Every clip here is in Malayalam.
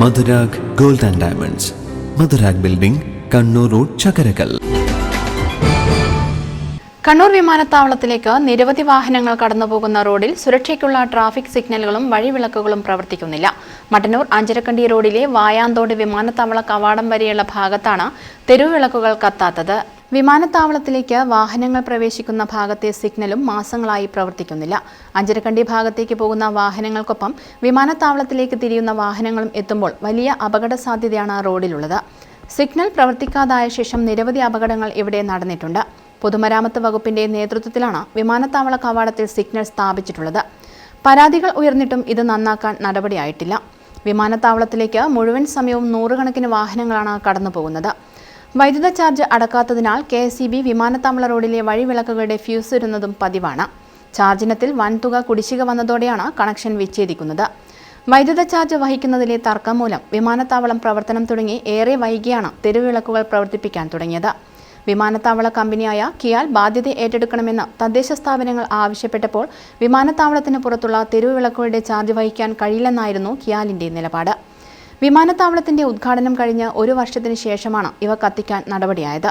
Madhurag gold and diamonds, Madhurag building, Kannur road, Chakkarakal. Kannur വിമാനത്താവളത്തിലേക്ക് നിരവധി വാഹനങ്ങൾ കടന്നുപോകുന്ന റോഡിൽ സുരക്ഷയ്ക്കുള്ള ട്രാഫിക് സിഗ്നലുകളും വഴിവിളക്കുകളും പ്രവർത്തിക്കുന്നില്ല. മട്ടന്നൂർ അഞ്ചരക്കണ്ടി റോഡിലെ വായാന്തോട് വിമാനത്താവള കവാടം വരെയുള്ള ഭാഗത്താണ് തെരുവുവിളക്കുകൾ കത്താത്തത്. വിമാനത്താവളത്തിലേക്ക് വാഹനങ്ങൾ പ്രവേശിക്കുന്ന ഭാഗത്തെ സിഗ്നലും മാസങ്ങളായി പ്രവർത്തിക്കുന്നില്ല. അഞ്ചരക്കണ്ടി ഭാഗത്തേക്ക് പോകുന്ന വാഹനങ്ങൾക്കൊപ്പം വിമാനത്താവളത്തിലേക്ക് തിരിയുന്ന വാഹനങ്ങളും എത്തുമ്പോൾ വലിയ അപകട സാധ്യതയാണ് റോഡിലുള്ളത്. സിഗ്നൽ പ്രവർത്തിക്കാതായ ശേഷം നിരവധി അപകടങ്ങൾ ഇവിടെ നടന്നിട്ടുണ്ട്. പൊതുമരാമത്ത് വകുപ്പിന്റെ നേതൃത്വത്തിലാണ് വിമാനത്താവള കവാടത്തിൽ സിഗ്നൽ സ്ഥാപിച്ചിട്ടുള്ളത്. പരാതികൾ ഉയർന്നിട്ടും ഇത് നന്നാക്കാൻ നടപടിയായിട്ടില്ല. വിമാനത്താവളത്തിലേക്ക് മുഴുവൻ സമയവും നൂറുകണക്കിന് വാഹനങ്ങളാണ് കടന്നുപോകുന്നത്. വൈദ്യുത ചാർജ് അടക്കാത്തതിനാൽ KSEB വിമാനത്താവള റോഡിലെ വഴിവിളക്കുകളുടെ ഫ്യൂസ് ഇടുന്നതും പതിവാണ്. ചാർജിനത്തിൽ വൻതുക കുടിശ്ശിക വന്നതോടെയാണ് കണക്ഷൻ വിച്ഛേദിക്കുന്നത്. വൈദ്യുത ചാർജ് വഹിക്കുന്നതിലെ തർക്കം മൂലം വിമാനത്താവളം പ്രവർത്തനം തുടങ്ങി ഏറെ വൈകിയാണ് തെരുവിളക്കുകൾ പ്രവർത്തിപ്പിക്കാൻ തുടങ്ങിയത്. വിമാനത്താവള കമ്പനിയായ കിയാൽ ബാധ്യത ഏറ്റെടുക്കണമെന്ന് തദ്ദേശ സ്ഥാപനങ്ങൾ ആവശ്യപ്പെട്ടപ്പോൾ വിമാനത്താവളത്തിന് പുറത്തുള്ള തെരുവുവിളക്കുകളുടെ ചാർജ് വഹിക്കാൻ കഴിയില്ലെന്നായിരുന്നു കിയാലിന്റെ നിലപാട്. വിമാനത്താവളത്തിന്റെ ഉദ്ഘാടനം കഴിഞ്ഞ് 1 വർഷത്തിന് ശേഷമാണ് ഇവ കത്തിക്കാൻ നടപടിയായത്.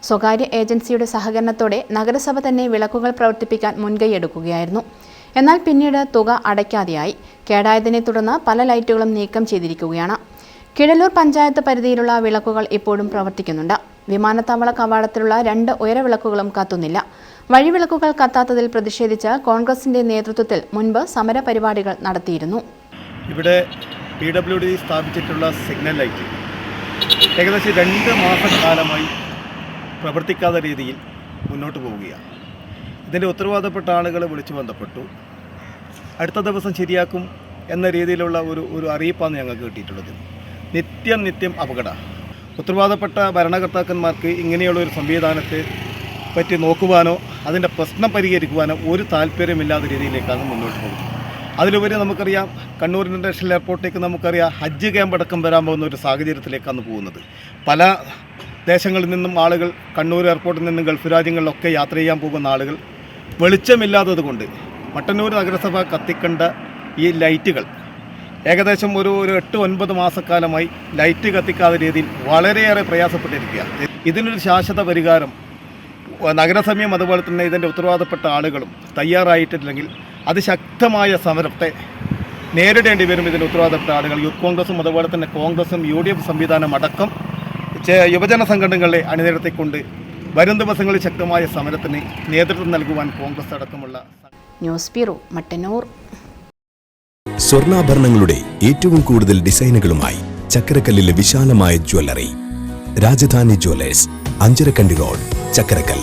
സ്വകാര്യ ഏജൻസിയുടെ സഹകരണത്തോടെ നഗരസഭ തന്നെ വിളക്കുകൾ പ്രവർത്തിപ്പിക്കാൻ മുൻകൈയെടുക്കുകയായിരുന്നു. എന്നാൽ പിന്നീട് തുക അടയ്ക്കാതെയായി. കേടായതിനെ തുടർന്ന് പല ലൈറ്റുകളും നീക്കം ചെയ്തിരിക്കുകയാണ്. കിഴലൂർ പഞ്ചായത്ത് പരിധിയിലുള്ള വിളക്കുകൾ ഇപ്പോഴും പ്രവർത്തിക്കുന്നുണ്ട്. വിമാനത്താവള കവാടത്തിലുള്ള 2 ഉയരവിളക്കുകളും കത്തുന്നില്ല. വഴിവിളക്കുകൾ കത്താത്തതിൽ പ്രതിഷേധിച്ച് കോൺഗ്രസിന്റെ നേതൃത്വത്തിൽ മുൻപ് സമര പരിപാടികൾ നടത്തിയിരുന്നു. ഇവിടെ PWD സ്ഥാപിച്ചിട്ടുള്ള സിഗ്നൽ ലൈറ്റ് ഏകദേശം 2 മാസക്കാലമായി പ്രവർത്തിക്കാത്ത രീതിയിൽ മുന്നോട്ട് പോവുകയാണ്. ഇതിൻ്റെ ഉത്തരവാദപ്പെട്ട ആളുകളെ വിളിച്ചു ബന്ധപ്പെട്ടു. അടുത്ത ദിവസം ശരിയാക്കും എന്ന രീതിയിലുള്ള ഒരു അറിയിപ്പാണ് ഞങ്ങൾക്ക് കിട്ടിയിട്ടുള്ളത്. നിത്യം അപകടം. ഉത്തരവാദപ്പെട്ട ഭരണകർത്താക്കന്മാർക്ക് ഇങ്ങനെയുള്ളൊരു സംവിധാനത്തെ പറ്റി നോക്കുവാനോ അതിൻ്റെ പ്രശ്നം പരിഹരിക്കുവാനോ ഒരു താല്പര്യമില്ലാത്ത രീതിയിലേക്കാണ് മുന്നോട്ട് പോകുന്നത്. അതിലുപരി നമുക്കറിയാം, കണ്ണൂർ ഇൻ്റർനാഷണൽ എയർപോർട്ടിലേക്ക് നമുക്കറിയാം ഹജ്ജ് ക്യാമ്പ് അടക്കം വരാൻ പോകുന്ന ഒരു സാഹചര്യത്തിലേക്കാണ് പോകുന്നത്. പല ദേശങ്ങളിൽ നിന്നും ആളുകൾ കണ്ണൂർ എയർപോർട്ടിൽ നിന്നും ഗൾഫ് രാജ്യങ്ങളിലൊക്കെ യാത്ര ചെയ്യാൻ പോകുന്ന ആളുകൾ വെളിച്ചമില്ലാത്തത് കൊണ്ട് മട്ടന്നൂർ നഗരസഭ കത്തിക്കേണ്ട ഈ ലൈറ്റുകൾ ഏകദേശം ഒരു 8-9 മാസക്കാലമായി ലൈറ്റ് കത്തിക്കാത്ത രീതിയിൽ വളരെയേറെ പ്രയാസപ്പെട്ടിരിക്കുകയാണ്. ഇതിനൊരു ശാശ്വത പരിഹാരം നഗരസഭയും അതുപോലെ തന്നെ ഇതിൻ്റെ ഉത്തരവാദപ്പെട്ട ആളുകളും തയ്യാറായിട്ടില്ലെങ്കിൽ അതിശക്തമായ സമരത്തെ നേരിടേണ്ടി വരും. ഇതിൻ്റെ ഉത്തരവാദപ്പെട്ട ആളുകൾ യൂത്ത് കോൺഗ്രസും അതുപോലെ തന്നെ കോൺഗ്രസും UDF സംവിധാനം അടക്കം യുവജന സംഘടനകളെ അണിനിരത്തിക്കൊണ്ട് വരും ദിവസങ്ങളിൽ ശക്തമായ സമരത്തിന് നേതൃത്വം നൽകുവാൻ കോൺഗ്രസ് അടക്കമുള്ള ന്യൂസ് ബ്യൂറോ മട്ടന്നൂർ. സ്വർണ്ണാഭരണങ്ങളുടെ ഏറ്റവും കൂടുതൽ ഡിസൈനുകളുമായി ചക്കരക്കല്ലിലെ വിശാലമായ jewellery Rajadhani jewellers, Anjarakandi road, Chakkarakkal.